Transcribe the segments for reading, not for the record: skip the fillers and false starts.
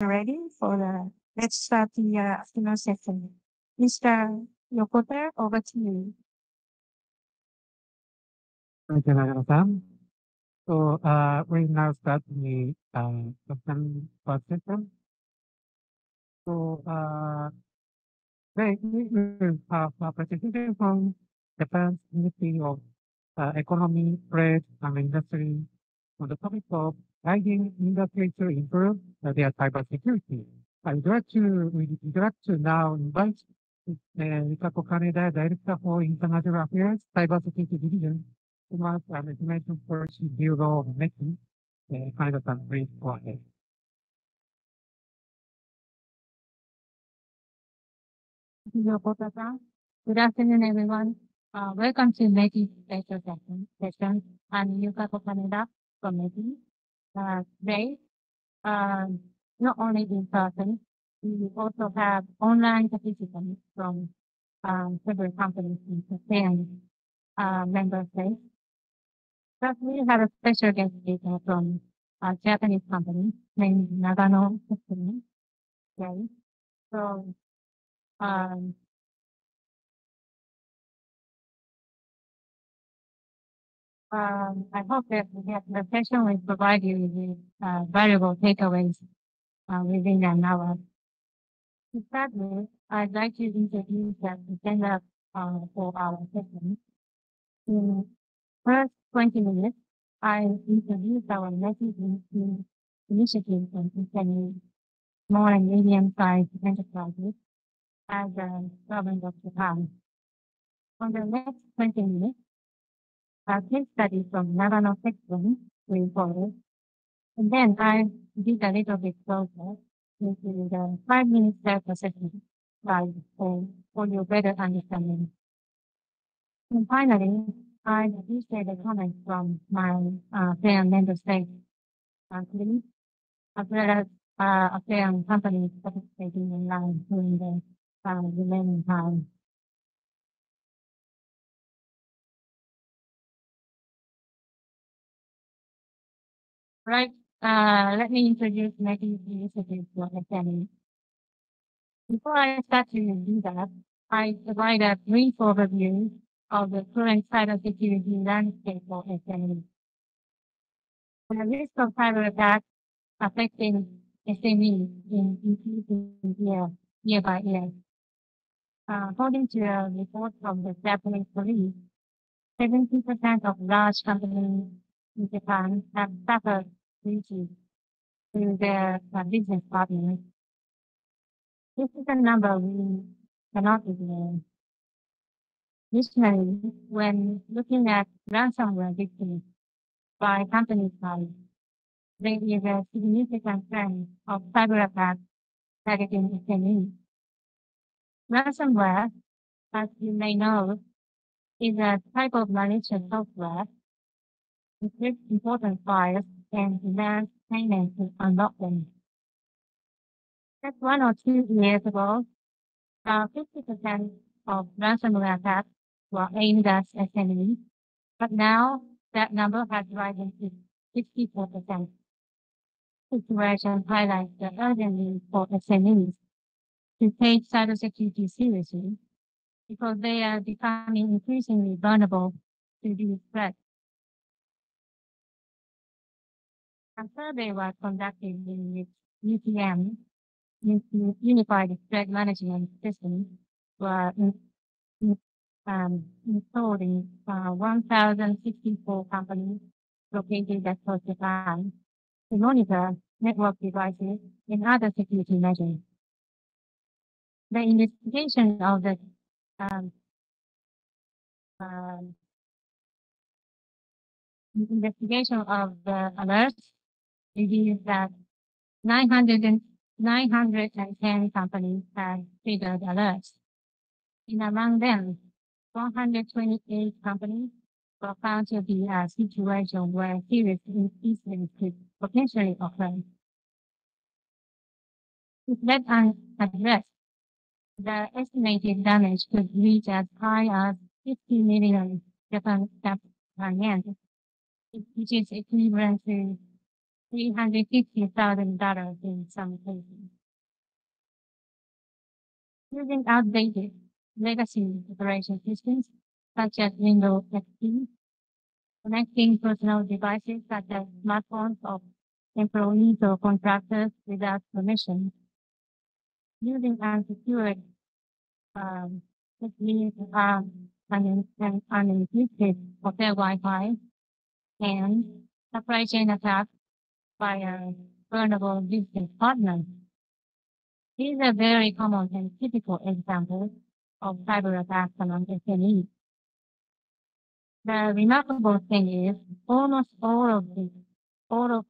Ready for let's start the afternoon session. Mr. Yokota, over to you. Thank you, Nagano-san. So, we now start the question part session. So, today we will have a presentation from Japan's Ministry of Economy, Trade, and Industry on the topic of guiding industry to improve their cybersecurity. We'd like to now invite Mikako Kaneda, Director for International Affairs, Cybersecurity Division, Human and Information Policy Bureau of Making, Kaneda-san, please go ahead. Yokota-san. Good afternoon, everyone. Welcome to Meiji Special Session. I'm Yukako Kaneda from Meiji. Today, not only in person, we also have online participants from several companies in Japan member states. First, we have a special guest speaker from a Japanese company named Nagano System. Okay. So, um, I hope that the session will provide you with valuable takeaways within an hour. To start with, I'd like to introduce the agenda for our session. In first 20 minutes, I introduce our messaging initiatives and SME, small and medium-sized enterprises as the government of Japan. On the next 20 minutes, a case study from Nagano section will follow. And then I did a little bit closer into the 5-minute self-assessment slide for your better understanding. And finally, I appreciate the comments from my ASEAN member states, colleagues, as well as ASEAN companies participating in line during the remaining time. Right. Let me introduce Megan's initiative for SME. Before I start to do that, I provide a brief overview of the current cybersecurity landscape for SME. The risk of cyber attacks affecting SMEs in increasing year by year. According to a report from the Japanese police, 70% of large companies in Japan have suffered breaches to their business partners. This is a number we cannot ignore. Additionally, when looking at ransomware victims by company size, there is a significant trend of cyber attacks targeting SMEs. Ransomware, as you may know, is a type of malicious software with important files and demands payment to unlock them. Just 1 or 2 years ago, 50% of ransomware attacks were aimed at SMEs, but now that number has risen to 64%. Situation highlights the urgent need for SMEs to take cybersecurity seriously because they are becoming increasingly vulnerable to these threats. A survey was conducted in which UTM, Unified Threat Management System, were installed in 1,064 companies located across Japan to monitor network devices and other security measures. The investigation of the um, um, alerts reveals that 910 companies have triggered alerts. And among them, 128 companies were found to be a situation where serious incidents could potentially occur. If left unaddressed, the estimated damage could reach as high as 50 million Japan yen, which is equivalent to $350,000 in some cases. Using outdated legacy operation systems such as Windows XP, connecting personal devices such as smartphones of employees or contractors without permission, using unsecured which means unencrypted hotel Wi-Fi, and supply chain attacks by a vulnerable business partner. These are very common and typical examples of cyber attacks among SMEs. The remarkable thing is almost all of these, almost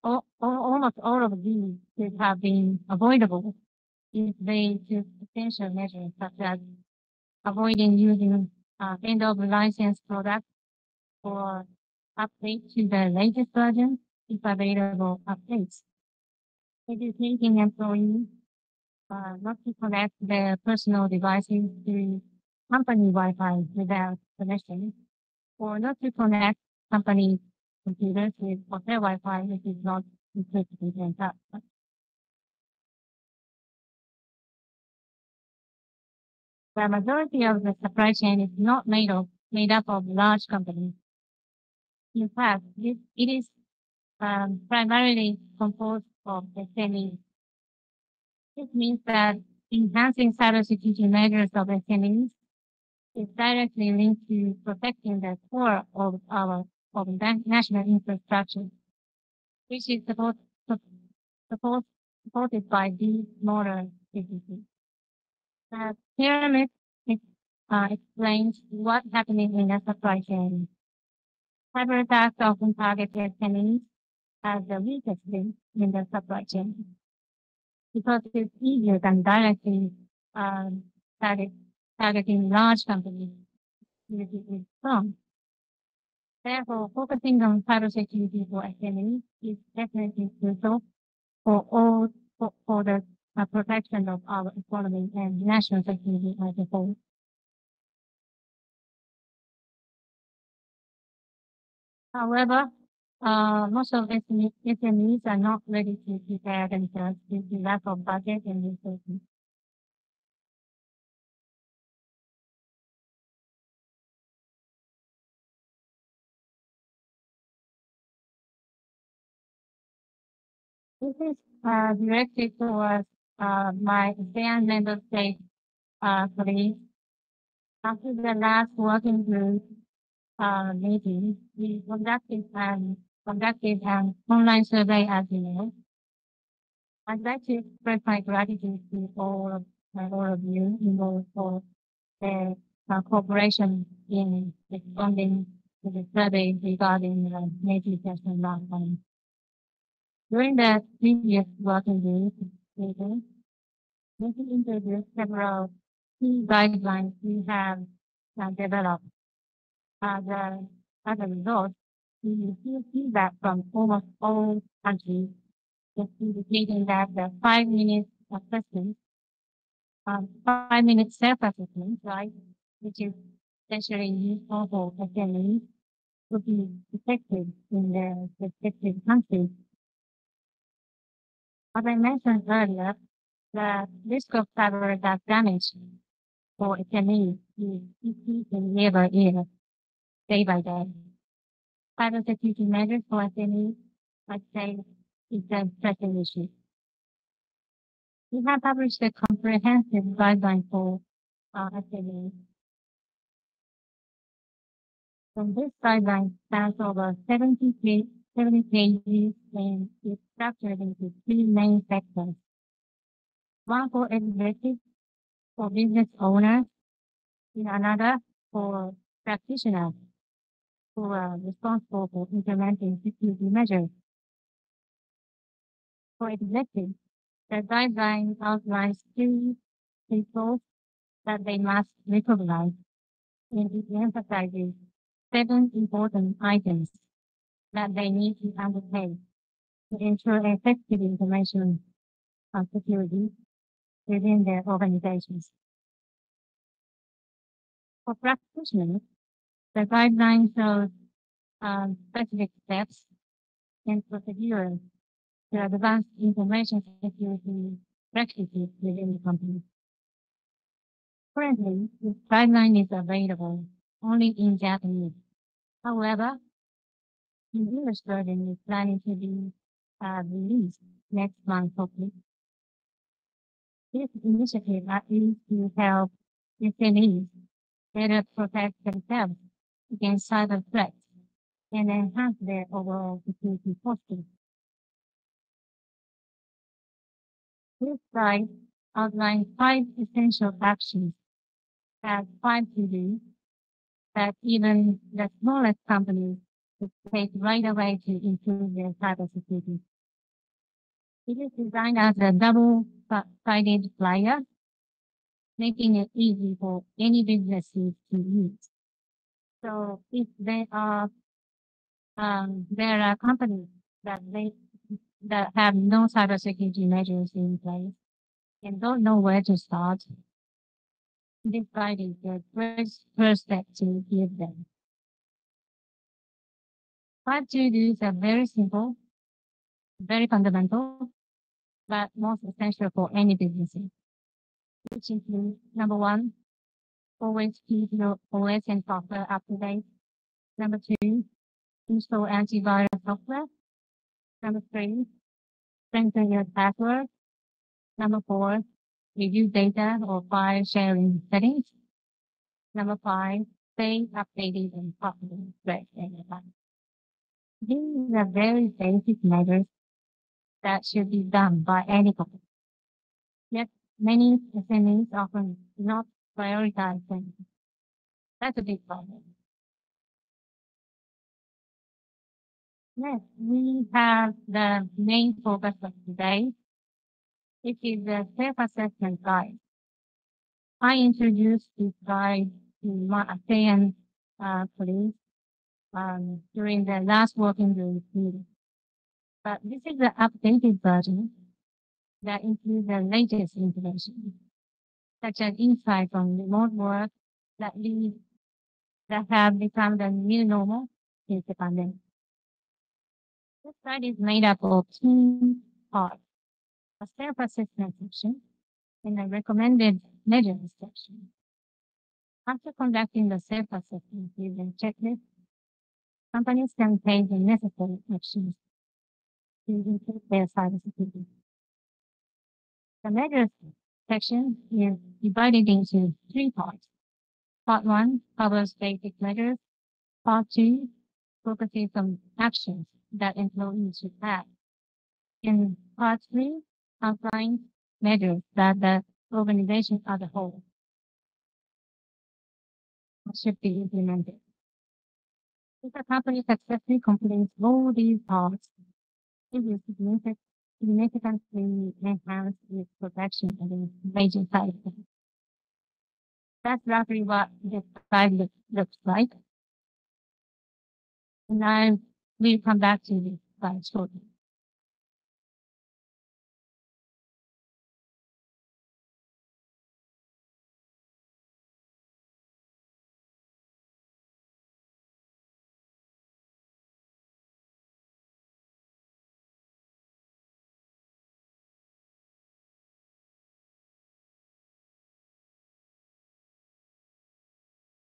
all of these could have been avoidable if they took essential measures such as avoiding using end of license products or update to the latest version if available updates. Educating employees not to connect their personal devices to company Wi-Fi without permission, or not to connect company computers with hotel Wi-Fi which is not encrypted and that. The majority of the supply chain is not made up of large companies. In fact, it is primarily composed of SMEs. This means that enhancing cybersecurity measures of SMEs is directly linked to protecting the core of our national infrastructure, which is supported by these smaller businesses. The pyramid explains what's happening in the supply chain. Cyber attacks often target SMEs as the weakest link in the supply chain because it's easier than directly targeting large companies with strong. Therefore, focusing on cybersecurity for SMEs is definitely crucial for the protection of our economy and national security as a whole. However, most of SMEs are not ready to prepare themselves due to lack of budget and resources. This is directed towards my ASEAN member state colleagues. After the last working group meeting, we conducted an online survey, as you know. I'd like to express my gratitude to all of you involved for their cooperation in responding to the survey regarding the native session last time. During the previous working group meeting, we introduced several key guidelines we have developed. As a result, we received feedback from almost all countries, just indicating that the 5 minute assessment, 5 minute self-assessment, right, which is essentially useful for SMEs, would be effective in their respective countries. As I mentioned earlier, the risk of cyber attack damage for SMEs is increasing year by year, day by day. Cybersecurity measures for SMEs, I'd say, is a pressing issue. We have published a comprehensive guideline for SMEs. So this guideline spans over 70 pages and is structured into 3 main sectors. One for executives, for business owners, and another for practitioners who are responsible for implementing security measures. For executives, the guideline outlines 3 principles that they must recognize, and it emphasizes 7 important items that they need to undertake to ensure effective information security within their organizations. For practitioners, the guideline shows specific steps and procedures to advance information security practices within the company. Currently, this guideline is available only in Japanese. However, an English version is planning to be released next month, hopefully. This initiative aims to help SMEs better protect themselves against cyber threats and enhance their overall security posture. This slide outlines 5 essential actions that 5 to do that even the smallest companies could take right away to improve their cybersecurity. It is designed as a double-sided flyer, making it easy for any businesses to use. So if there are companies that have no cybersecurity measures in place and don't know where to start, this guide is the first step to give them. 5 to-dos are very simple, very fundamental, but most essential for any businesses, which include number 1, always keep your OS and software up to date. Number 2, install antivirus software. Number 3, strengthen your password. Number 4, review data or file sharing settings. Number 5, stay updated and properly threat anytime. These are very basic measures that should be done by any company. Yet many SMEs often do not prioritize them. That's a big problem. Next, we have the main focus of today, which is the self-assessment guide. I introduced this guide to my ASEAN colleagues during the last working group meeting. But this is the updated version that includes the latest information, such as insights on remote work that have become the new normal since the pandemic. This guide is made up of 2 parts, a self-assessment section and a recommended measures section. After conducting the self-assessment using checklist, companies can take the necessary actions to improve their cybersecurity. The measures section is divided into 3 parts. Part 1 covers basic measures. Part 2 focuses on actions that employees should have. And Part 3 outlines measures that the organization as a whole should be implemented. If a company successfully completes all these parts, it will significantly enhance its protection against major side effects. That's roughly what this slide looks like. And I will come back to this slide shortly.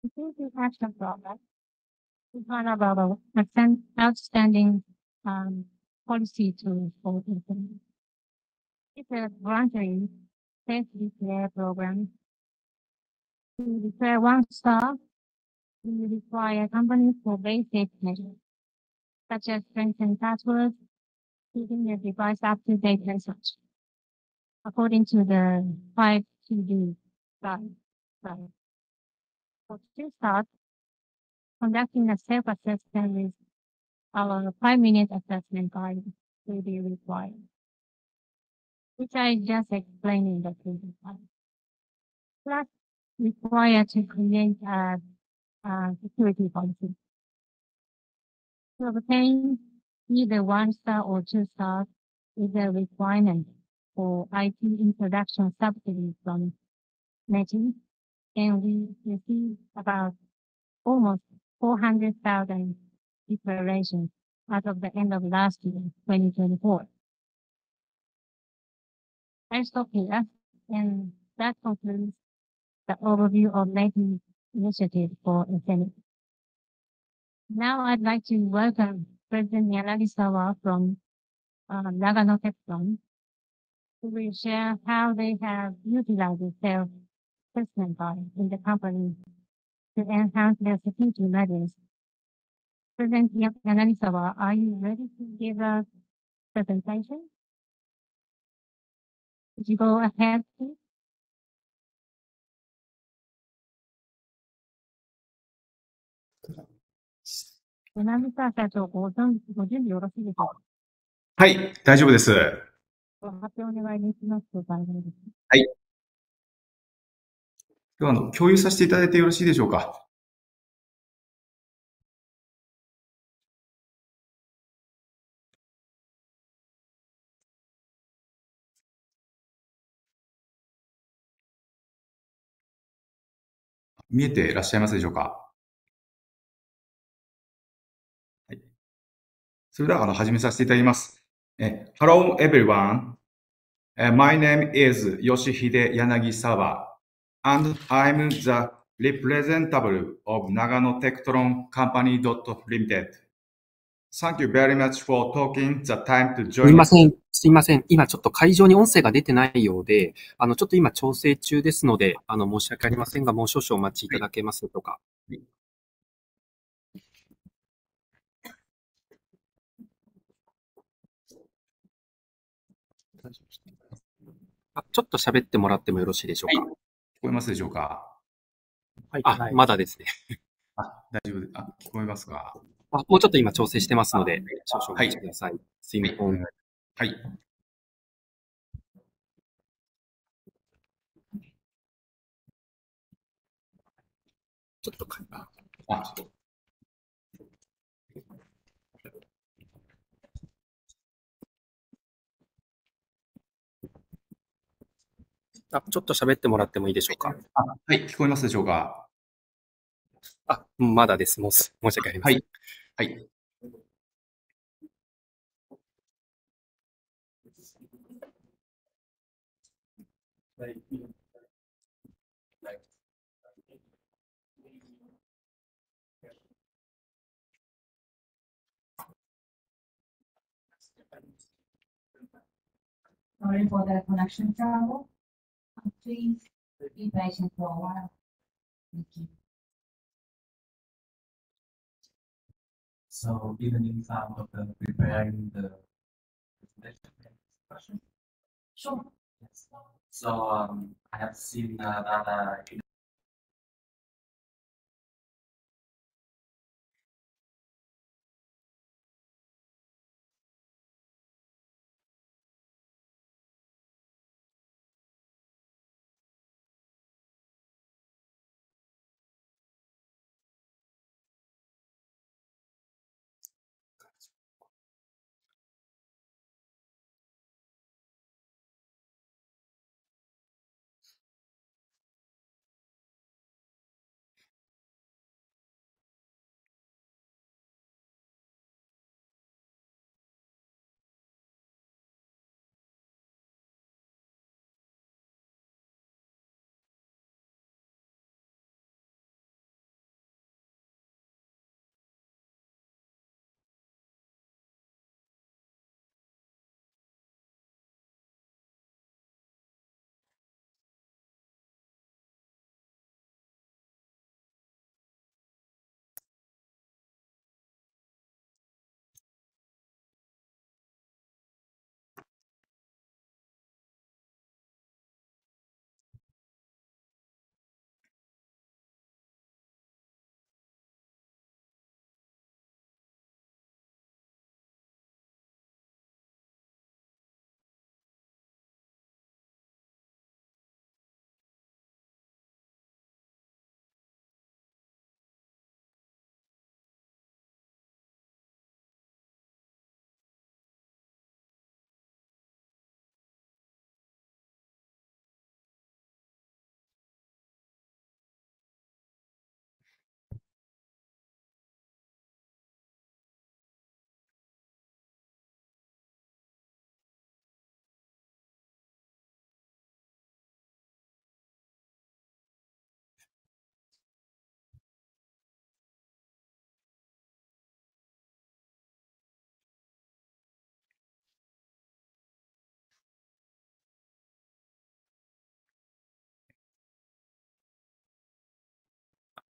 Security action program is one of our outstanding policy tools for implementing. It's a voluntary self-declare program. To declare 1 star, we require companies for basic measures, such as strengthen passwords, keeping your device up to date and such, according to the 5 to-do guide. For 2 stars, conducting a self-assessment with our 5-minute assessment guide will be required, which I just explained in the previous slide. Plus, required to create a security policy. To obtain either 1 star or 2 stars is a requirement for IT introduction subsidies from NETI, and we received about almost 400,000 declarations as of the end of last year, 2024. I stop here, and that concludes the overview of making initiative for SME. Now I'd like to welcome President Yanagisawa from Nagano Textron, who will share how they have utilized self-assessment in the company to enhance their security measures. President Yanagisawa, are you ready to give a presentation? Could you go ahead, please? 柳沢社長、ご準備よろしいでしょうか。はい、大丈夫です。発表お願いします。はい。では共有させていただいてよろしいでしょうか。見えていらっしゃいますでしょうか。はい、それでは始めさせていただきます。Hello everyone. My name is Yoshihide Yanagisawa, and I'm the representative of Nagano Tectron Company Limited. Thank you very much for taking the time to す join いま us. せん。すいません。今ちょっと会場に音声が出てないようで、ちょっと今調整中ですので、申し訳ありませんが、もう少々お待ちいただけますでしょうか。ちょっと喋ってもらってもよろしいでしょうか。聞こえますでしょうか。まだですね。大丈夫です。聞こえますか。もうちょっと今調整してますので、少々お待ちください。すいません。はい。ちょっとちょっと喋ってもらってもいいでしょうか。はい、聞こえますでしょうか。まだです。申し訳ありません。はい。Sorry for the connection trouble. Please be patient for a while. Thank you. So, even in some of the preparing the discussion. Sure. Yes. So, I have seen that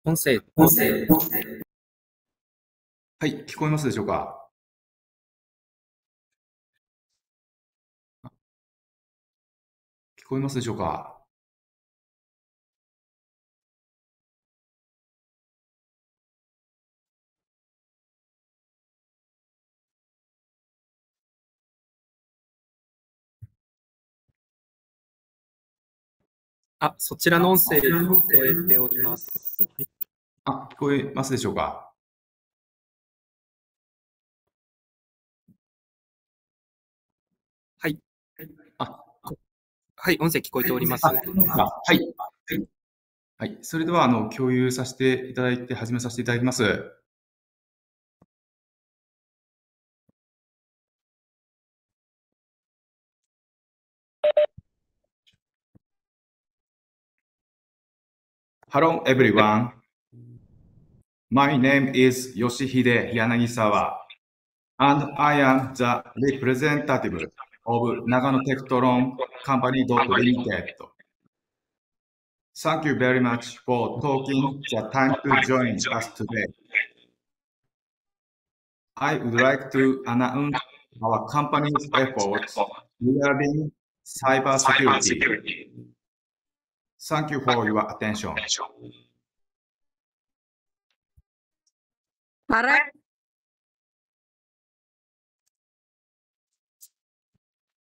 音声、はい、聞こえますでしょうか？聞こえますでしょうか？あ、そちらの音声聞こえております。はい、あ、聞こえますでしょうか？はい。あ、はい、音声聞こえております。はい。はい。それでは、共有させていただいて、始めさせていただきます。Hello, everyone. My name is Yoshihide Yanagisawa, and I am the representative of Nagano Tectron Company Limited. Thank you very much for taking the time to join us today. I would like to announce our company's efforts regarding cybersecurity. Thank you for your attention.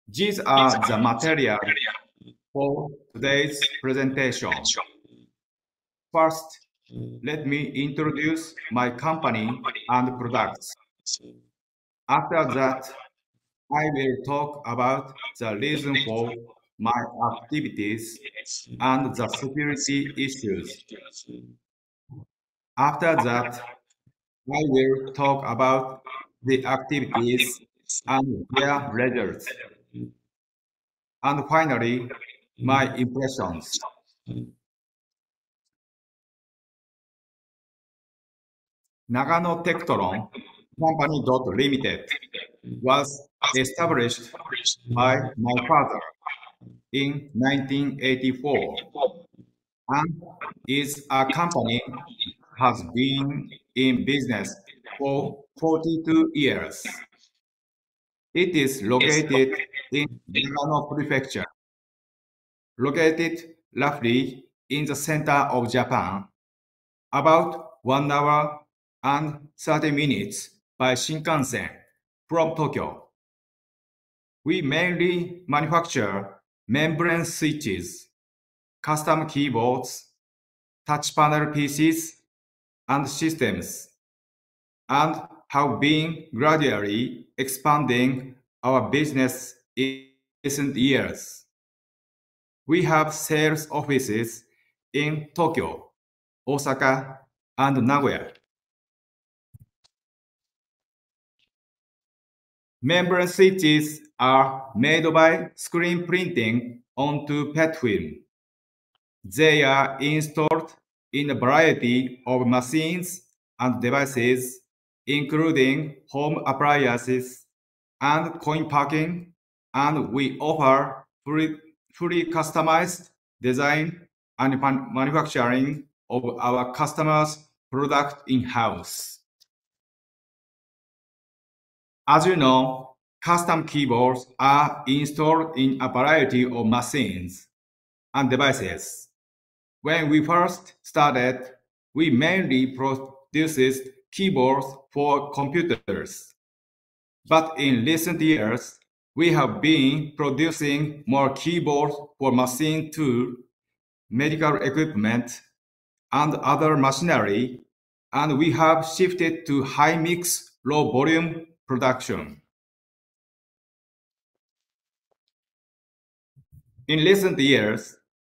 These are the materials for today's presentation. First, let me introduce my company and products. After that, I will talk about the reason for my activities and the security issues. After that, I will talk about the activities and their results. And finally, my impressions. Nagano Tectron Company Limited was established by my father in 1984 and is a company has been in business for 42 years. It is located in Nagano Prefecture, located roughly in the center of Japan, about 1 hour and 30 minutes by Shinkansen from Tokyo. We mainly manufacture membrane switches, custom keyboards, touch panel PCs, and systems, and have been gradually expanding our business in recent years. We have sales offices in Tokyo, Osaka, and Nagoya. Membrane switches are made by screen printing onto PET film. They are installed in a variety of machines and devices, including home appliances and coin packing, and we offer fully customized design and manufacturing of our customers' product in-house. As you know, custom keyboards are installed in a variety of machines and devices. When we first started, we mainly produced keyboards for computers. But in recent years, we have been producing more keyboards for machine tools, medical equipment, and other machinery, and we have shifted to high-mix, low-volume production. In recent years,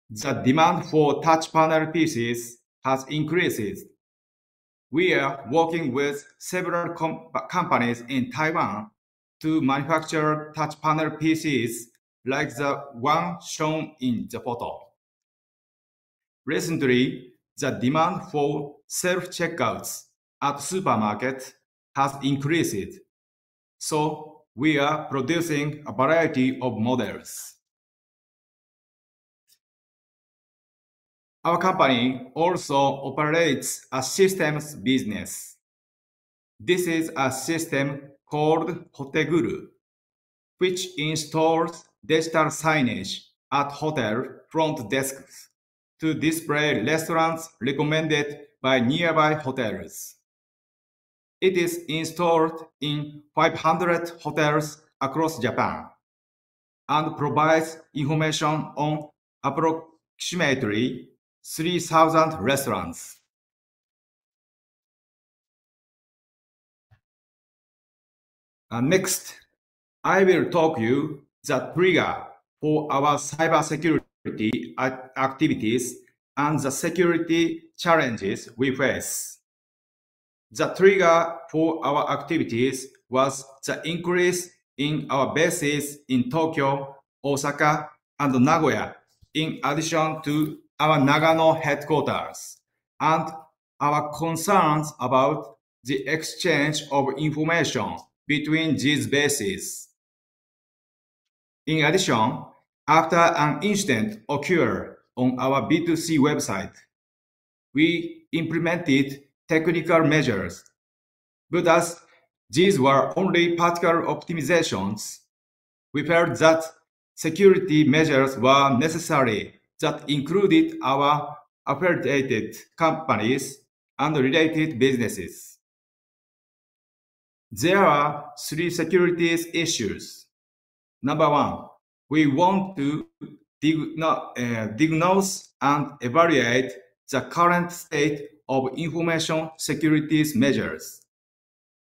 the demand for touch panel PCs has increased. We are working with several companies in Taiwan to manufacture touch panel PCs like the one shown in the photo. Recently, the demand for self-checkouts at supermarkets has increased, so we are producing a variety of models. Our company also operates a systems business. This is a system called Hoteguru, which installs digital signage at hotel front desks to display restaurants recommended by nearby hotels. It is installed in 500 hotels across Japan and provides information on approximately 3,000 restaurants. Next, I will talk you the trigger for our cybersecurity activities and the security challenges we face. The trigger for our activities was the increase in our bases in Tokyo, Osaka, and Nagoya, in addition to our Nagano headquarters, and our concerns about the exchange of information between these bases. In addition, after an incident occurred on our B2C website, we implemented technical measures, but as these were only partial optimizations, we felt that security measures were necessary that included our affiliated companies and related businesses. There are three security issues. Number one, we want to diagnose and evaluate the current state of information security measures.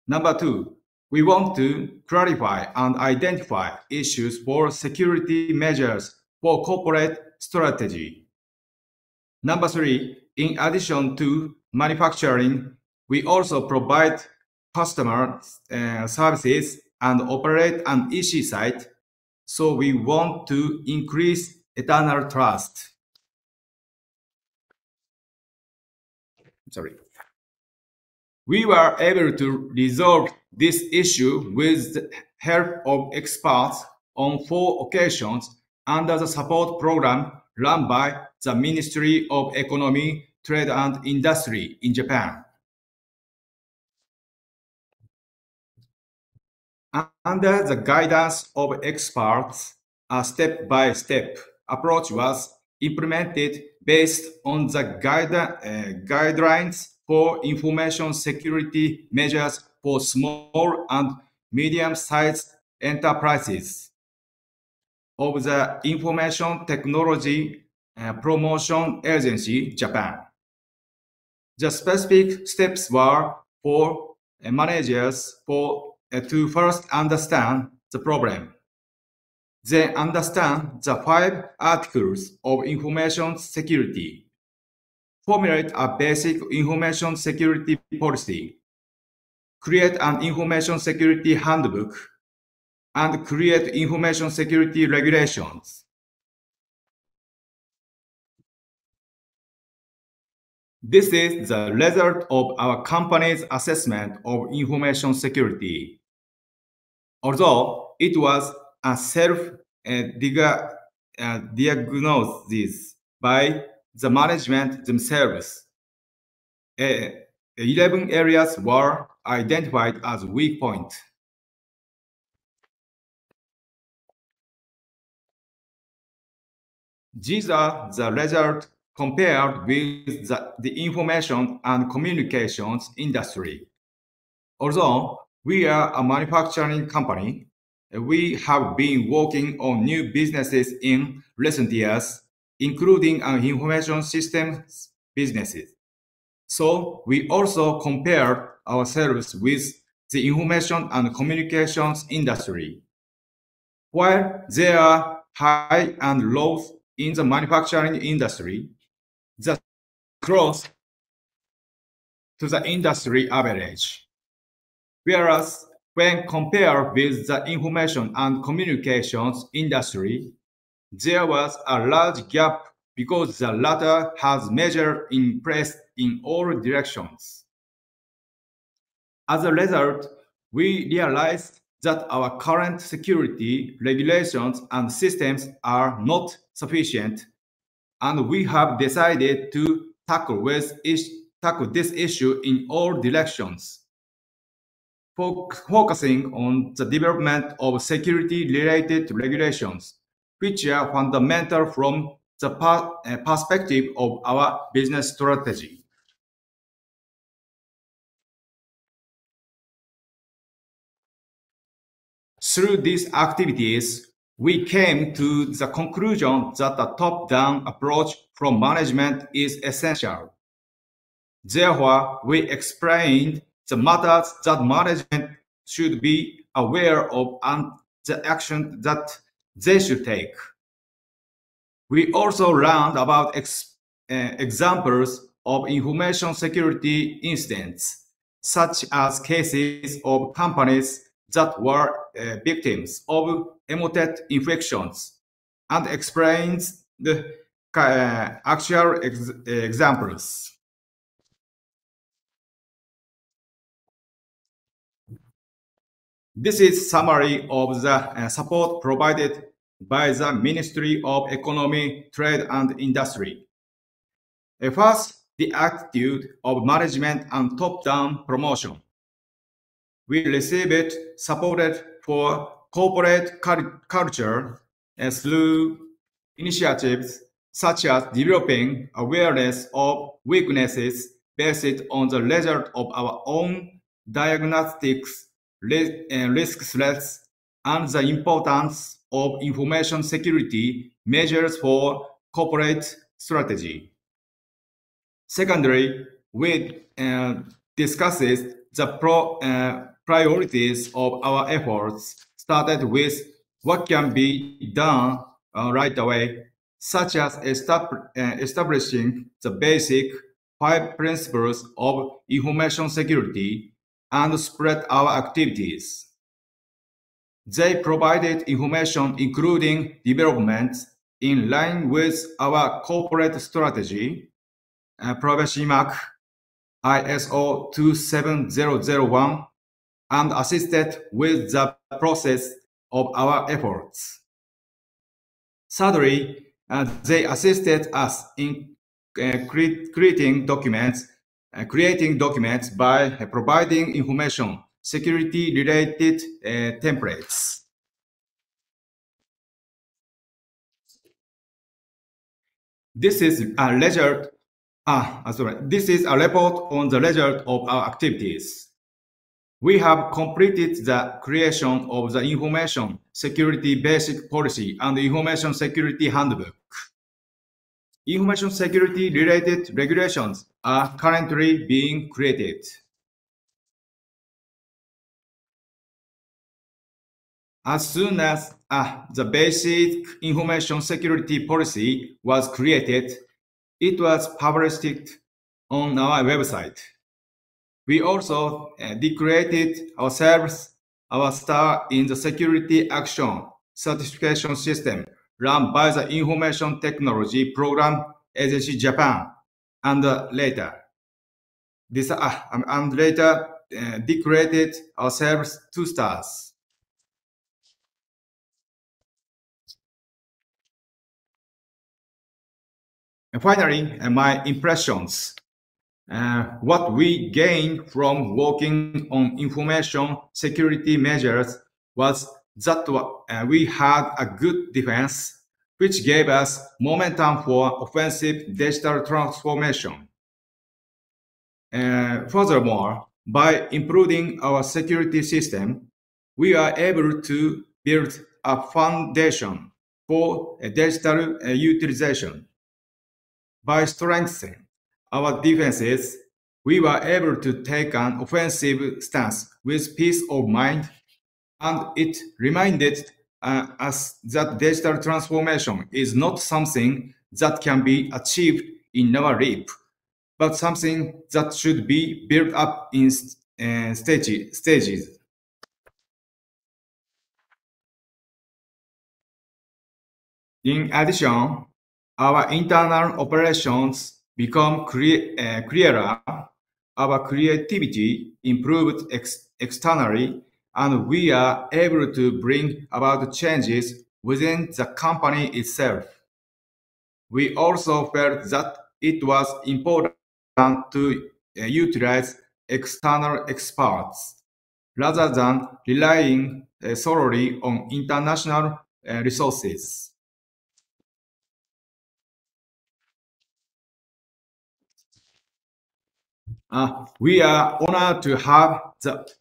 Number two, we want to clarify and identify issues for security measures for corporate strategy. Number three, in addition to manufacturing, we also provide customer services and operate an EC site, so we want to increase eternal trust. We were able to resolve this issue with the help of experts on 4 occasions under the support program run by the Ministry of Economy, Trade and Industry in Japan. Under the guidance of experts, a step-by-step approach was implemented based on the guidelines for information security measures for small and medium-sized enterprises of the Information Technology Promotion Agency, Japan. The specific steps were for managers to first understand the problem, then understand the 5 articles of information security, formulate a basic information security policy, create an information security handbook, and create information security regulations. This is the result of our company's assessment of information security. Although it was a self-diagnosis by the management themselves, 11 areas were identified as weak points. These are the results compared with the information and communications industry. Although we are a manufacturing company, we have been working on new businesses in recent years, including an information systems businesses. So we also compared ourselves with the information and communications industry. While there are high and lows in the manufacturing industry, the close to the industry average. Whereas when compared with the information and communications industry, there was a large gap because the latter has measures in place in all directions. As a result, we realized that our current security regulations and systems are not sufficient and we have decided to tackle this issue in all directions, focusing on the development of security-related regulations, which are fundamental from the perspective of our business strategy. Through these activities, we came to the conclusion that a top-down approach from management is essential. Therefore, we explained the matters that management should be aware of and the action that they should take. We also learned about examples of information security incidents, such as cases of companies that were victims of emotet infections, and explains the actual examples. This is summary of the support provided by the Ministry of Economy, Trade and Industry. First, the attitude of management and top-down promotion. We received support for corporate culture through initiatives such as developing awareness of weaknesses based on the result of our own diagnostics, risk threats, and the importance of information security measures for corporate strategy. Secondly, we discussed the priorities of our efforts, started with what can be done right away, such as establishing the basic 5 principles of information security and spread our activities. They provided information including developments in line with our corporate strategy, Privacy Mark, ISO 27001, and assisted with the process of our efforts. Thirdly, they assisted us in creating documents by providing information security-related templates. This is a result. This is a report on the result of our activities. We have completed the creation of the Information Security Basic Policy and the Information Security Handbook. Information security related regulations are currently being created. As soon as the basic information security policy was created, it was published on our website. We also declared ourselves our star in the Security Action Certification System run by the Information Technology Program Agency Japan, and later declared ourselves 2 stars. And finally, my impressions. What we gained from working on information security measures was that we had a good defense, which gave us momentum for offensive digital transformation. Furthermore, by improving our security system, we are able to build a foundation for digital utilization. By strengthening our defenses, we were able to take an offensive stance with peace of mind, and it reminded us that digital transformation is not something that can be achieved in our leap, but something that should be built up in stages. In addition, our internal operations become clearer, our creativity improved externally, and we are able to bring about changes within the company itself. We also felt that it was important to utilize external experts rather than relying solely on international resources. We are honored to have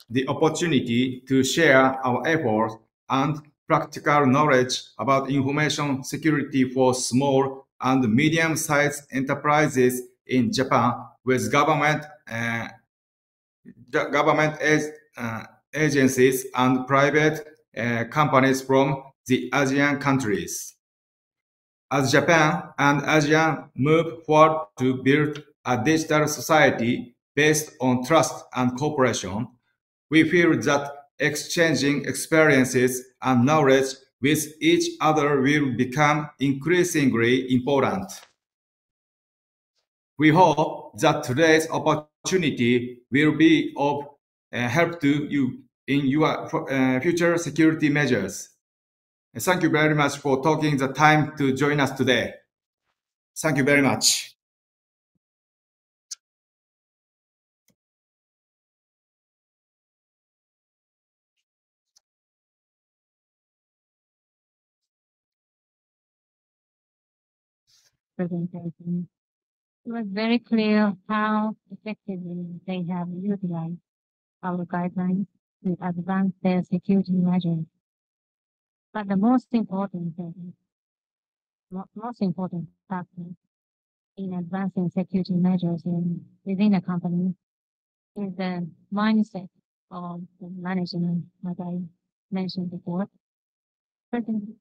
the opportunity to share our efforts and practical knowledge about information security for small and medium-sized enterprises in Japan with government agencies and private companies from the Asian countries. As Japan and Asia move forward to build a digital society based on trust and cooperation, we feel that exchanging experiences and knowledge with each other will become increasingly important. We hope that today's opportunity will be of help to you in your future security measures. Thank you very much for taking the time to join us today. Thank you very much. Presentation. It was very clear how effectively they have utilized our guidelines to advance their security measures. But the most important factor in advancing security measures within a company is the mindset of the management, as I mentioned before. President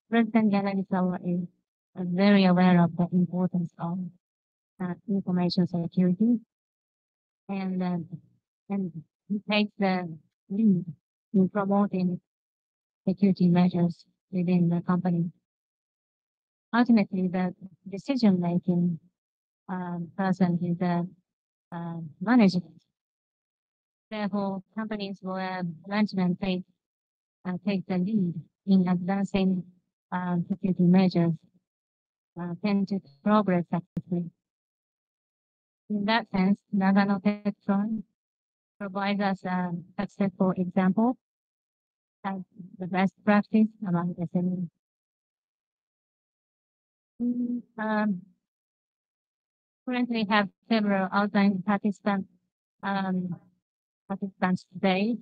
Yanagisawa is very aware of the importance of information security, and he takes the lead in promoting security measures within the company. Ultimately, the decision-making person is the management. Therefore, companies where management takes the lead in advancing security measures tend to progress successfully. In that sense, Nagano Textron provides us a successful example as the best practice among SMEs. We currently have several outline participants today,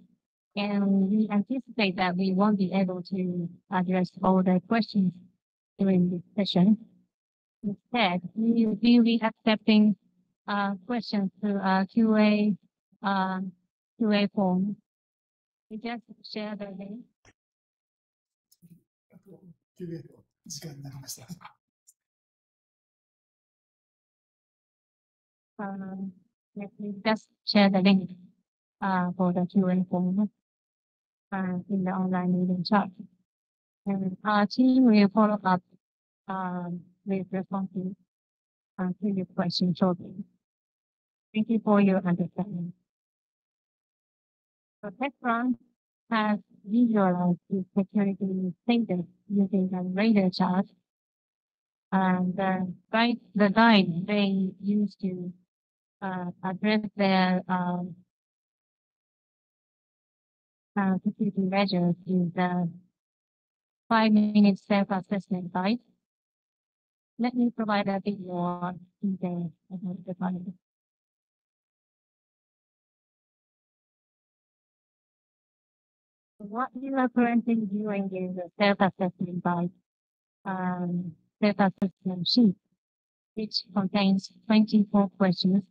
and we anticipate that we won't be able to address all the questions during this session. Instead, we will be accepting questions through QA form. We just share the link. Let me just share the link for the QA form in the online meeting chat. And our team will follow up with responses to your question shortly. Thank you for your understanding. So Textron has visualized the security status using a radar chart. And the guide they use to address their security measures is the 5-minute self-assessment guide. Let me provide a bit more detail about the guide. What we are currently doing is a self-assessment guide, self-assessment sheet, which contains 24 questions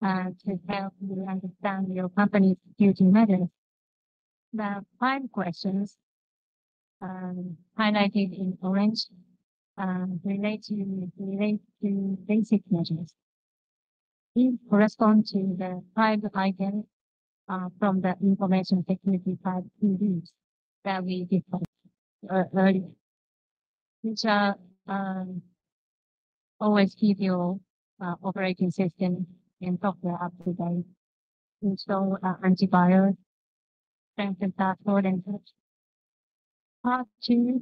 to help you understand your company's security measures. The 5 questions highlighted in orange relate to basic measures. These correspond to the 5 items from the information security 5 PDs that we discussed earlier, which are always keep your operating system and software up to date, install antivirus, strengthen password and such. Part 2,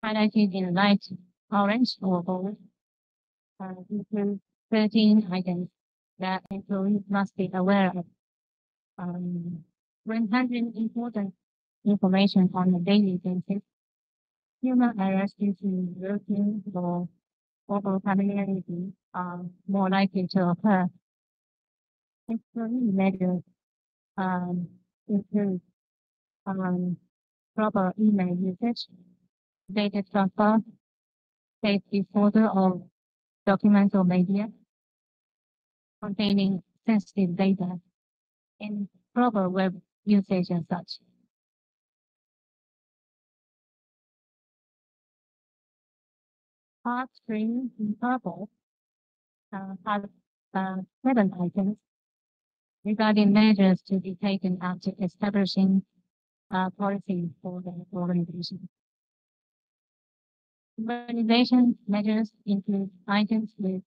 highlighted in light orange or gold, include 13 items that employees must be aware of. When handling important information on a daily basis, human errors due to routine or over familiarity are more likely to occur. Employee measures include proper email usage, data transfer, safe disposal of documents or media containing sensitive data, and proper web usage and such. Part 3 in purple has 7 items regarding measures to be taken after establishing policies for the organization. Organization measures include items with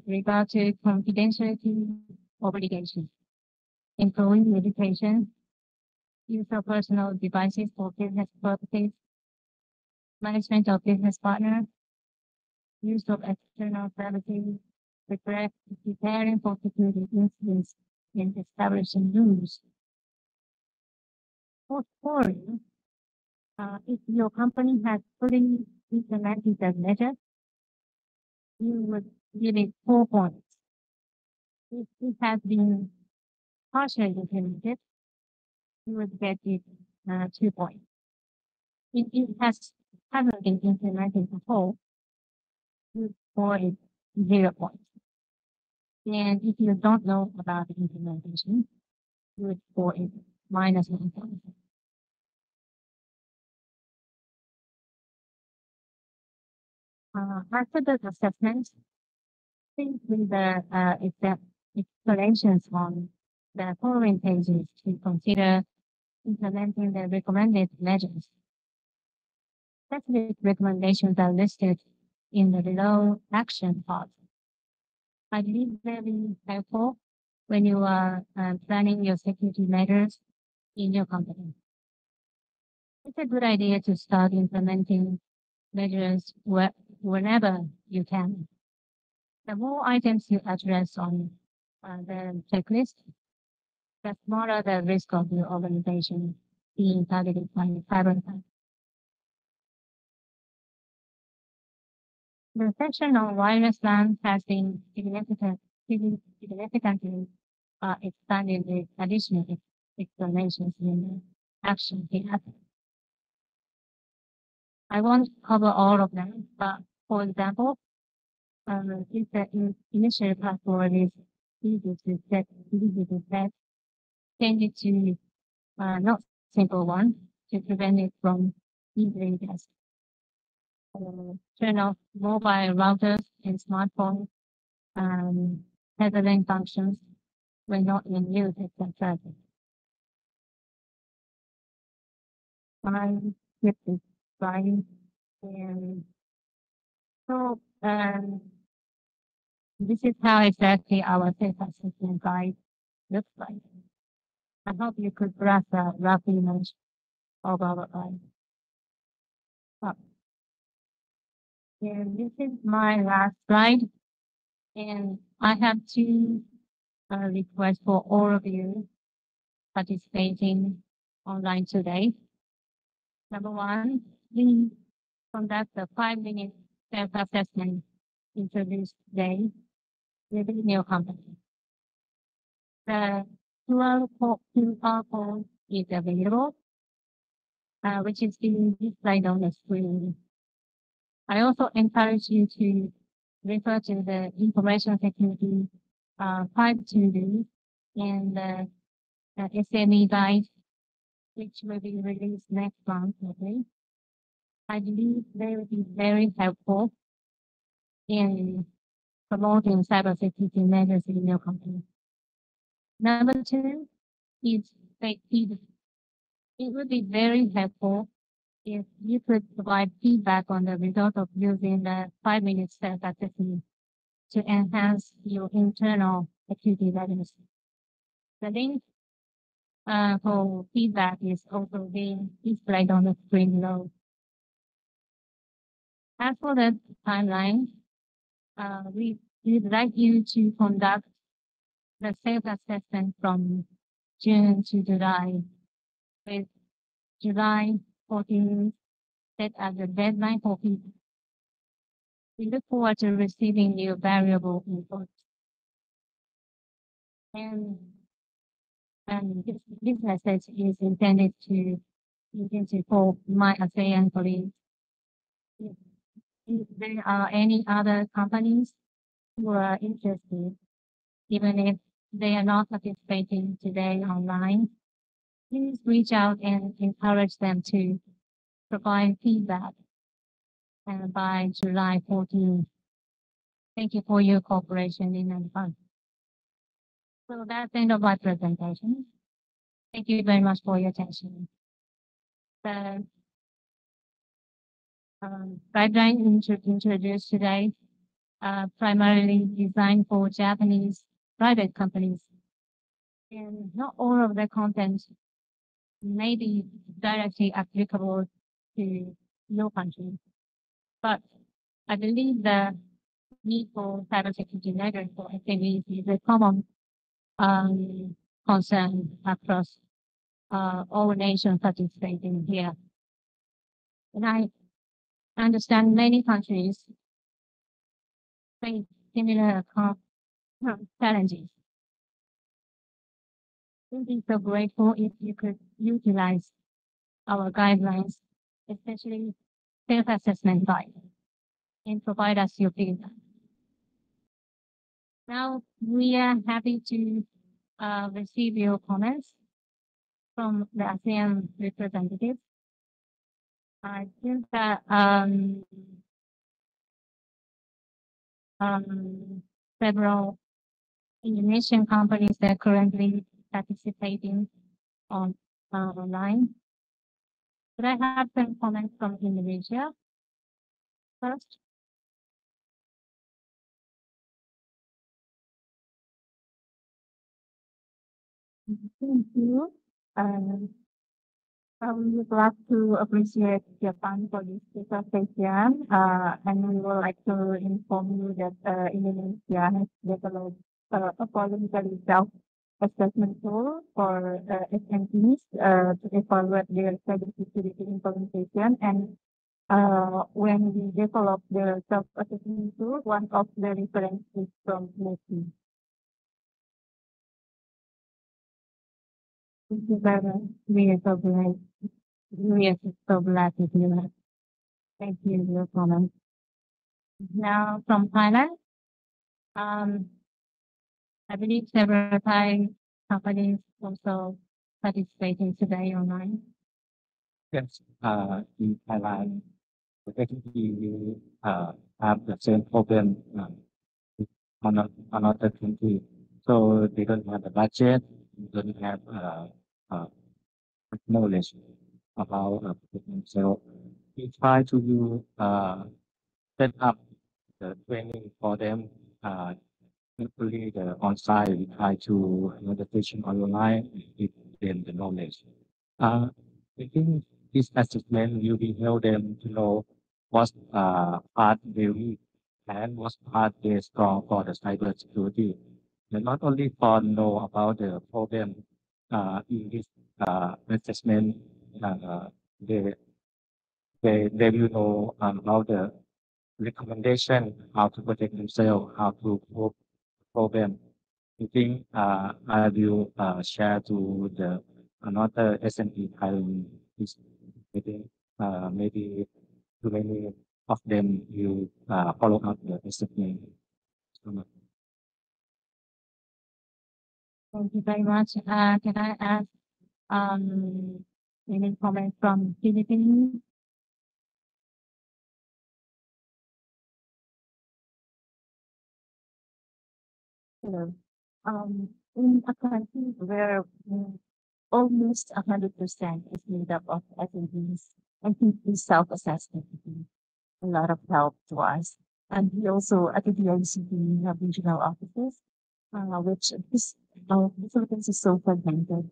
regard to confidentiality obligations, employee education, use of personal devices for business purposes, management of business partners, use of external services, preparing for security incidents, and establishing rules. For scoring, if your company has fully implemented the measure, you would give it 4 points. If it has been partially implemented, you would get it 2 points. If it hasn't been implemented at all, you would score it 0 points. And if you don't know about the implementation, you would score it -1 point. After the assessment, please read the explanations on the following pages to consider implementing the recommended measures. Specific recommendations are listed in the below action part. I believe they'll be helpful when you are planning your security measures in your company. It's a good idea to start implementing measures whenever you can. The more items you address on the checklist, the smaller the risk of your organization being targeted by cyber attacks. The section on wireless LAN has been significantly expanded with additional explanations in the action here. I won't cover all of them, but for example, if the initial password is easy to set, change it to not simple one to prevent it from easily guessed. Turn off mobile routers and smartphone tethering functions when not in use, etc. I skip this slide. And so this is how exactly our safe assessment guide looks like. I hope you could grasp a rough image of our guide. And this is my last slide. And I have 2 requests for all of you participating online today. Number 1, please conduct a 5-minute self-assessment introduced today within your company. The QR code is available, which is being displayed on the screen. I also encourage you to refer to the information security 5 to-do and the SME guide, which will be released next month. Okay, I believe they will be very helpful in promoting cybersecurity measures in your company. Number 2 is feedback. It would be very helpful if you could provide feedback on the result of using the 5-minute self-assessment to enhance your internal security readiness. The link for feedback is also being displayed on the screen below. As for the timeline, we'd like you to conduct the self-assessment from June to July, with July 14th set as the deadline for feedback. We look forward to receiving new variable input. And this message is intended for my ASEAN colleagues. If there are any other companies who are interested, even if they are not participating today online, please reach out and encourage them to provide feedback by July 14th. Thank you for your cooperation in advance. So that's the end of my presentation. Thank you very much for your attention. The guideline introduced today primarily designed for Japanese private companies. And not all of the content may be directly applicable to your country. But I believe the need for cybersecurity measures for SMEs is a common concern across all nations participating here. And I understand many countries face similar challenges. We'd be so grateful if you could utilize our guidelines, especially self-assessment guide, and provide us your feedback. Now, we are happy to receive your comments from the ASEAN representatives. I think that several Indonesian companies that are currently participating on online. Could I have some comments from Indonesia first? Thank you. We would like to appreciate Japan for this presentation, and we would like to inform you that Indonesia has developed a voluntary self-assessment tool for SMEs to evaluate their cybersecurity implementation. And when we developed the self-assessment tool, one of the references from Shopee. Thank you very much. We are so glad. We are so glad to hear that. Thank you for your comment. Now from Thailand, I believe several Thai companies also participating today online. Yes, in Thailand, effectively we have the same problem with another country. So they don't have a budget, they don't have knowledge about so we try to set up the training for them. Usually the on-site, we try to the teaching online, give them the knowledge. I think this assessment will be help them to know what part they weak and what part they strong for the cyber security. And not only for know about the problem in this assessment, they will know about the recommendation, how to protect themselves, how to cope problem. I think I will share to the another SME hiring. I think maybe too many of them will follow up the assessment. Thank you very much. Can I ask any comments from Philippines? Hello. In a country where almost 100% is made up of SMEs, I think this self-assessment would be a lot of help to us. And we also at the DICT have regional offices, which this the Philippines is so fragmented.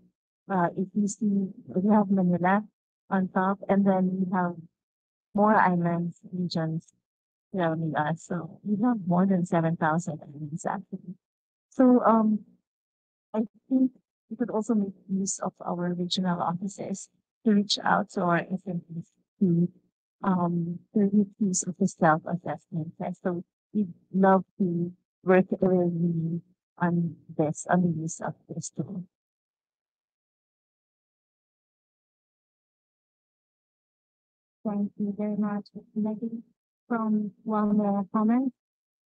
If you see, we have Manila on top, and then we have more islands, regions. surrounding us. So we have more than 7,000 admins actually. So I think we could also make use of our regional offices to reach out to our SMEs to make use of the self-assessment test. So we'd love to work early on this, on the use of this tool. Thank you very much, Maggie. From one more comment,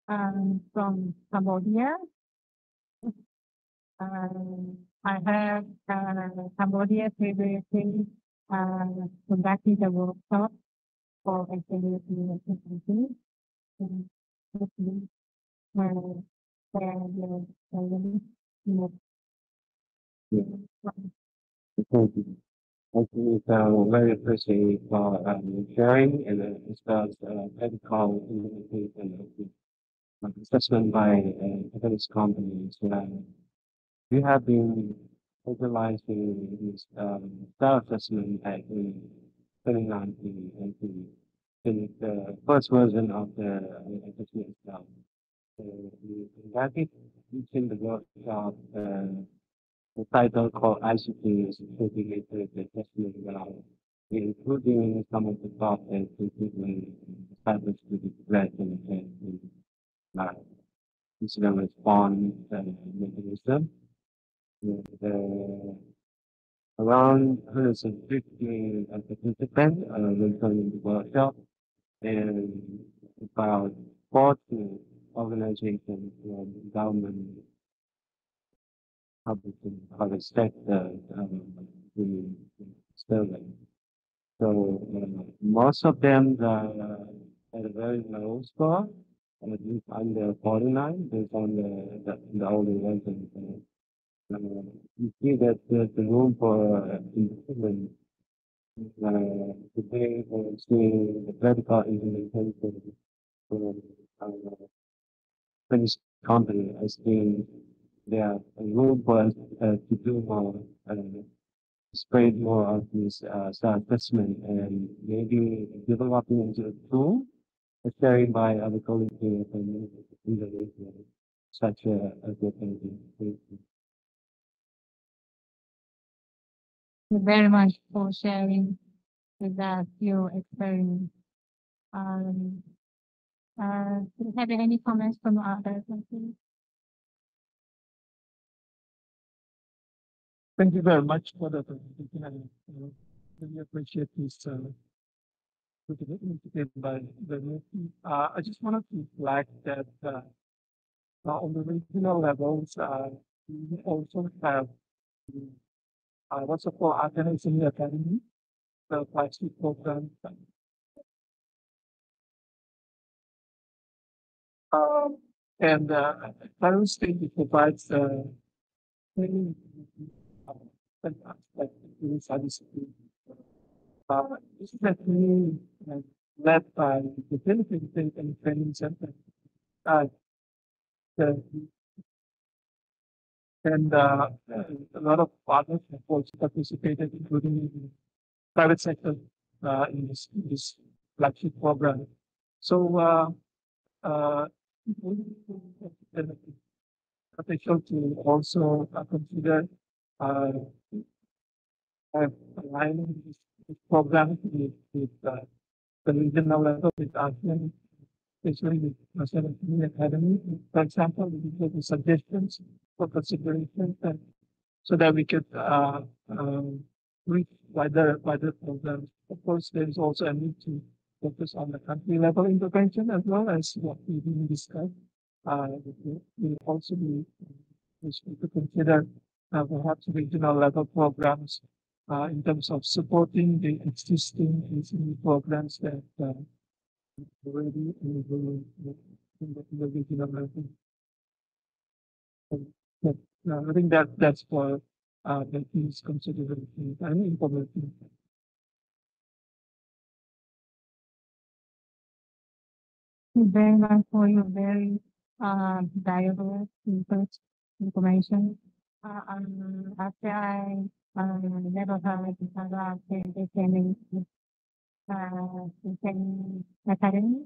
from Cambodia. I heard Cambodia previously conducted a workshop for SME companies. Hopefully, Thank you. Actually, very appreciative for sharing and as well as technical implementation of the assessment by various companies. We have been utilizing this self-assessment back in 2019 and in the first version of the assessment itself. We conducted in the workshop the title called ICT Security Assessment Ground, including some of the topics, including cybersecurity threat and incident response mechanism. Around 150 participants will join the workshop, and about 40 organizations and government public and private sector in survey. So most of them had a very low score, at least under 49, based on the older version. You see that there's the room for improvement. Today, we're seeing the vertical implementation for Finnish company. I think there are room for us to do more, spread more of this self-assessment and maybe developing into a tool sharing by other colleagues here from Indonesia, such a good thing. Thank you very much for sharing with us your experience. Do you have any comments from others? Thank you very much for the presentation. I really appreciate this presentation by the I just wanted to flag that on the regional levels, we also have what's it called, Academy Academy, the flagship program. And Federal State it provides training like in cybersecurity. This is actually led by the Philippine State and Training Center. And a lot of partners have also participated, including the private sector in this flagship program. So potential to also consider aligning this program with the regional level with ASEAN, especially with Cybersecurity Academy. For example, we can give suggestions for consideration so that we could reach wider programs. Of course, there is also a need to focus on the country level intervention as well as what we really discussed. Will also be useful to consider perhaps regional level programs in terms of supporting the existing ACE programs that already in the regional level. But I think that's for the team's consideration and information. Thank you very much for your very valuable information. After I never heard about the training academy,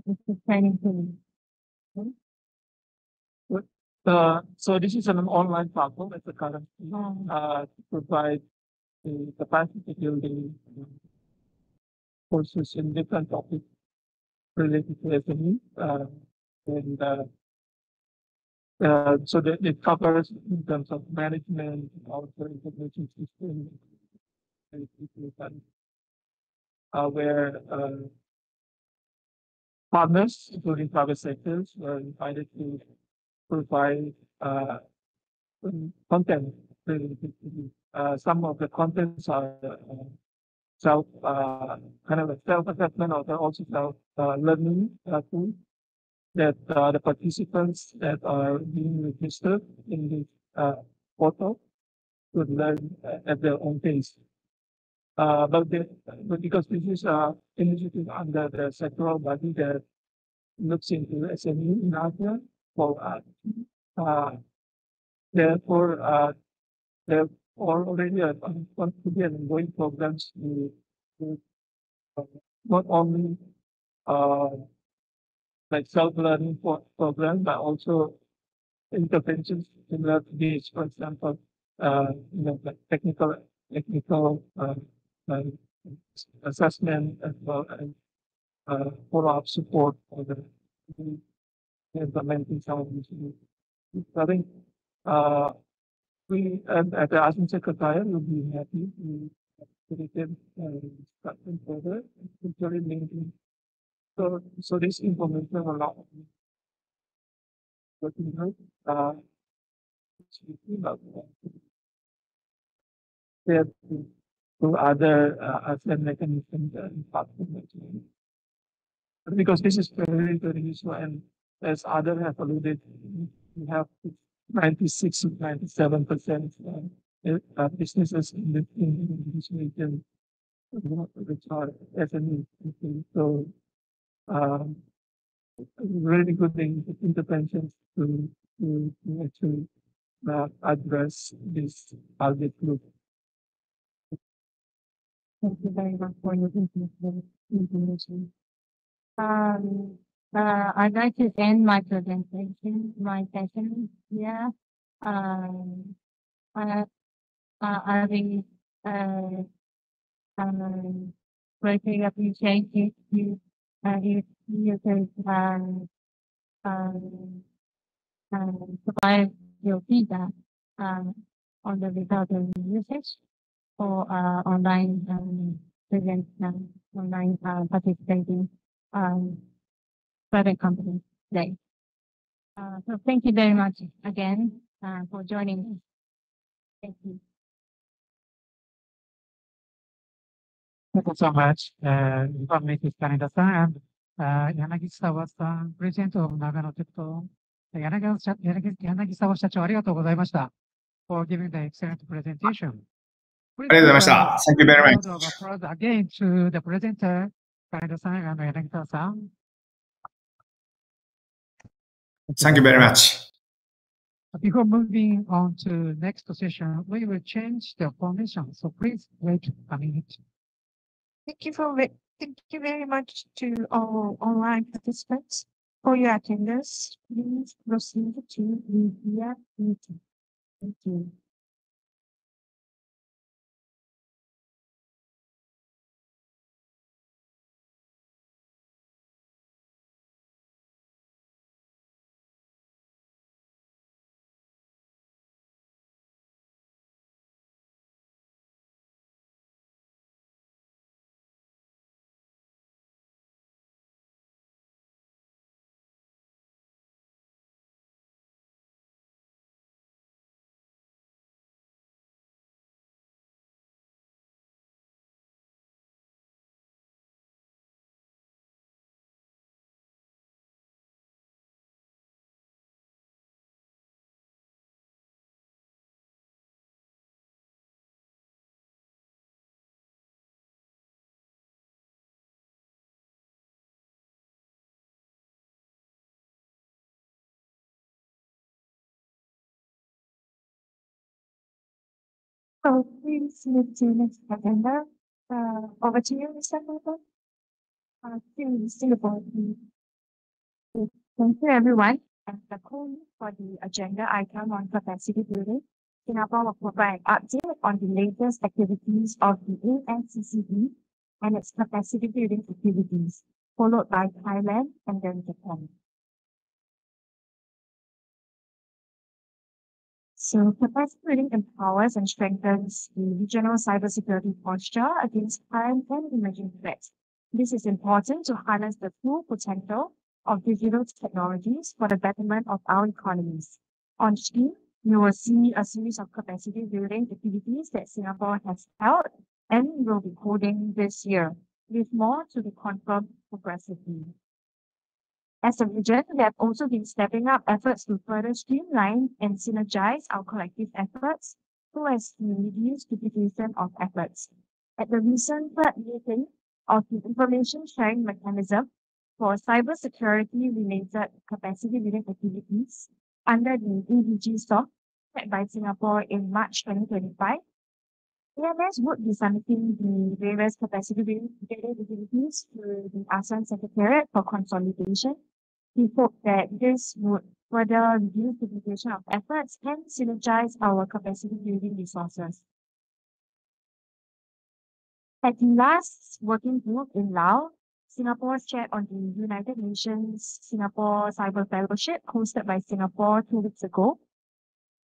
it is training tool. So this is an online platform at the current to provide the capacity building courses in different topics related to SME. And so that it covers in terms of management, also information system, and where partners, including private sectors, were invited to provide content related to this. Some of the contents are self kind of a self-assessment or they're also self learning tools that the participants that are being registered in this portal could learn at their own pace. But because this is an initiative under the sectoral body that looks into SME in Asia, for therefore there are already ongoing programs to not only like self-learning program, but also interventions similar to this, for example, like technical uh, assessment as well as follow-up support for the implementing some of these. I think we at the ASEAN Secretariat will be happy to facilitate discussion further, especially linking. So this information will not only working group, shared to other ASEAN mechanisms and platforms. Because this is very, very useful, and as others have alluded, we have 96 to 97% businesses in this region which are SME. So really good interventions to actually address this target group. Thank you very much for your information. I'd like to end my presentation, my session here. I will greatly appreciate if you could provide your feedback on the result of the research for online present online participating private companies today. So thank you very much again for joining us. Thank you. Thank you so much, Mrs. Kaneda-san and Yanagisawa-san, President of Nagano Tecto. Yanagisawa 社長、ありがとうございました for giving the excellent presentation. ありがとうございました。Thank you very much. Round of applause again to the presenter, Kaneda-san and Yanagisawa-san. Thank you very much. Before moving on to next session, we will change the formation, so please wait a minute. Thank you very much to all online participants for your attendance. Please proceed to media meeting. Thank you. So please move to next agenda. Over to you, Mr. Cooper. Singapore. Thank you, everyone. And the call for the agenda item on capacity building, Singapore will provide an update on the latest activities of the ANCCB and its capacity building activities, followed by Thailand and then Japan. So capacity building empowers and strengthens the regional cybersecurity posture against current and emerging threats. This is important to harness the full potential of digital technologies for the betterment of our economies. On screen, you will see a series of capacity building activities that Singapore has held and will be holding this year, with more to be confirmed progressively. As a region, we have also been stepping up efforts to further streamline and synergize our collective efforts so as to reduce duplication of efforts. At the recent third meeting of the information sharing mechanism for cybersecurity related capacity building activities under the ADG SOC set by Singapore in March 2025, AMS would be submitting the various capacity building activities to the ASEAN Secretariat for consolidation. We hope that this would further reduce duplication of efforts and synergize our capacity building resources. At the last working group in Laos, Singapore shared on the United Nations Singapore Cyber Fellowship hosted by Singapore 2 weeks ago.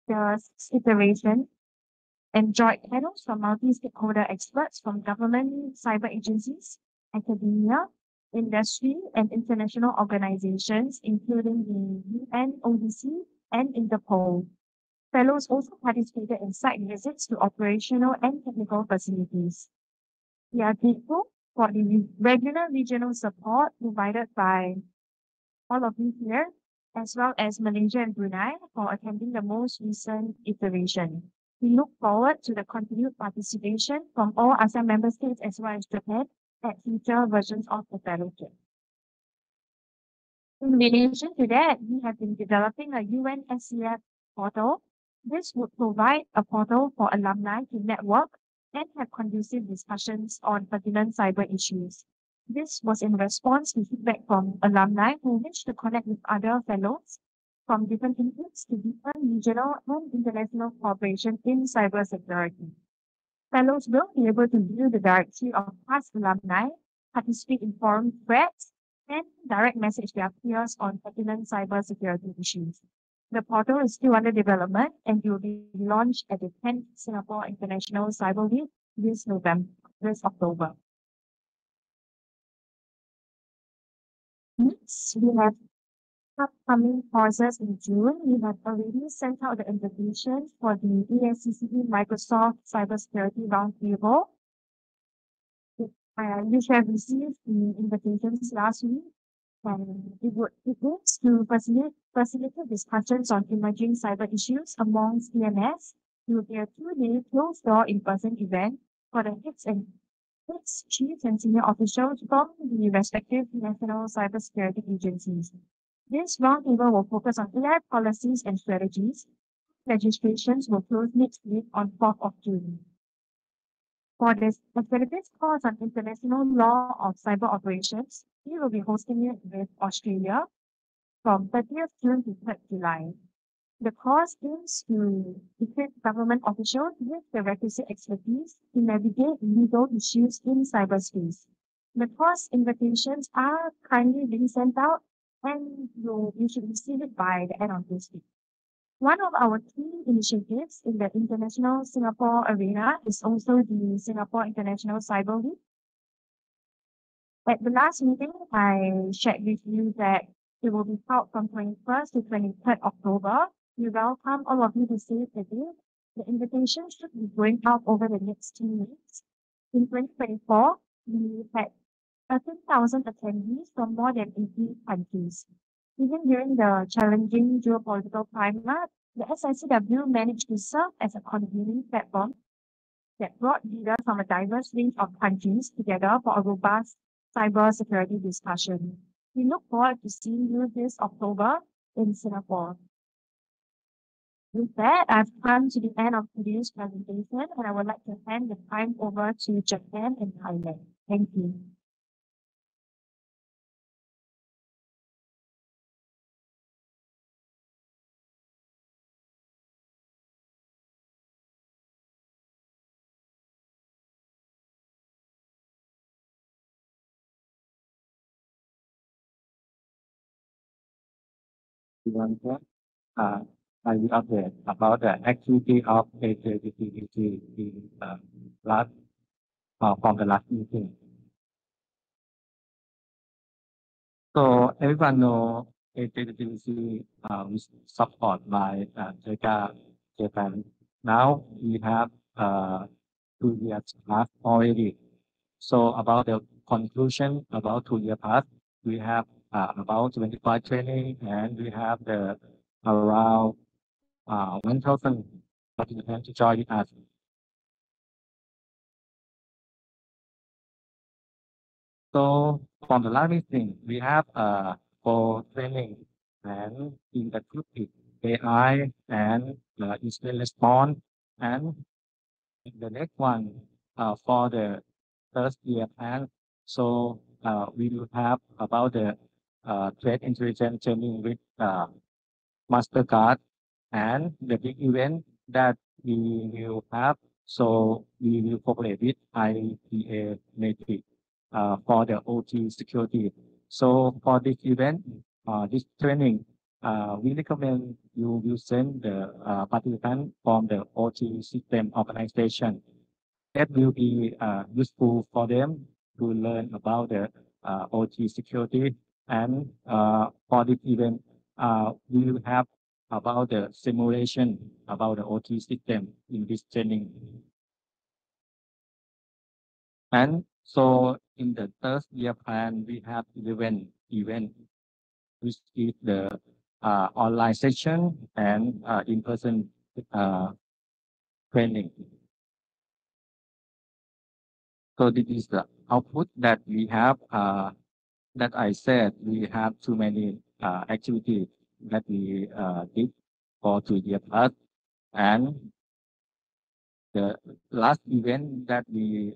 The iteration enjoyed panels from multi-stakeholder experts from government cyber agencies, academia, industry, and international organizations, including the UN, ODC, and Interpol. Fellows also participated in site visits to operational and technical facilities. We are grateful for the regular regional support provided by all of you here, as well as Malaysia and Brunei for attending the most recent iteration. We look forward to the continued participation from all ASEAN member states as well as Japan at future versions of the fellowship. In relation to that, we have been developing a UN SCF portal. This would provide a portal for alumni to network and have conducive discussions on pertinent cyber issues. This was in response to feedback from alumni who wish to connect with other fellows from different inputs to deepen regional and international cooperation in cybersecurity. Fellows will be able to view the directory of past alumni, participate in forum threads, and direct message their peers on pertinent cybersecurity issues. The portal is still under development and will be launched at the 10th Singapore International Cyber Week this October. Next, we have upcoming courses in June. We have already sent out the invitations for the ANCCB Microsoft Cybersecurity Roundtable. You should have received the invitations last week, and it aims to facilitate discussions on emerging cyber issues amongst EMS. It will be a 2-day closed-door in-person event for the heads, chiefs, and senior officials from the respective national cybersecurity agencies. This roundtable will focus on AI policies and strategies. Registrations will close next week on 4th of June. For this accredited course on international law of cyber operations, we will be hosting it with Australia from 30th June to 3rd July. The course aims to equip government officials with the requisite expertise to navigate legal issues in cyberspace. The course invitations are currently being sent out, and you should receive it by the end of this week. One of our key initiatives in the international Singapore arena is also the Singapore International Cyber Week. At the last meeting, I shared with you that it will be held from 21st to 23rd October. We welcome all of you to save the date. The invitation should be going out over the next 2 weeks. In 2024, we had 13,000 attendees from more than 80 countries. Even during the challenging geopolitical climate, the SICW managed to serve as a convening platform that brought leaders from a diverse range of countries together for a robust cybersecurity discussion. We look forward to seeing you this October in Singapore. With that, I've come to the end of today's presentation, and I would like to hand the time over to Japan and Thailand. Thank you. Belanja, I will update about the activity of HJDCDC in last from the last meeting. So everyone know HJDCDC is supported by Japan. Now we have 2 years past already. So about the conclusion about 2 year past, we have about 25 training, and we have the around 1,000 participants to join us. So from the last meeting, we have for training and in the group AI and incident response, and the next one for the first year plan. So we will have about the threat intelligence training with Mastercard, and the big event that we will have. So we will cooperate with IPA Matrix for the OT security. So for this event, this training, we recommend you will send the participant from the OT system organization. That will be useful for them to learn about the OT security. And for this event, we will have about the simulation about the OT system in this training. And so in the third year plan, we have 11 events, which is the online session and in-person training. So this is the output that we have. That I said we have too many activities that we did for 2 years past, and the last event that we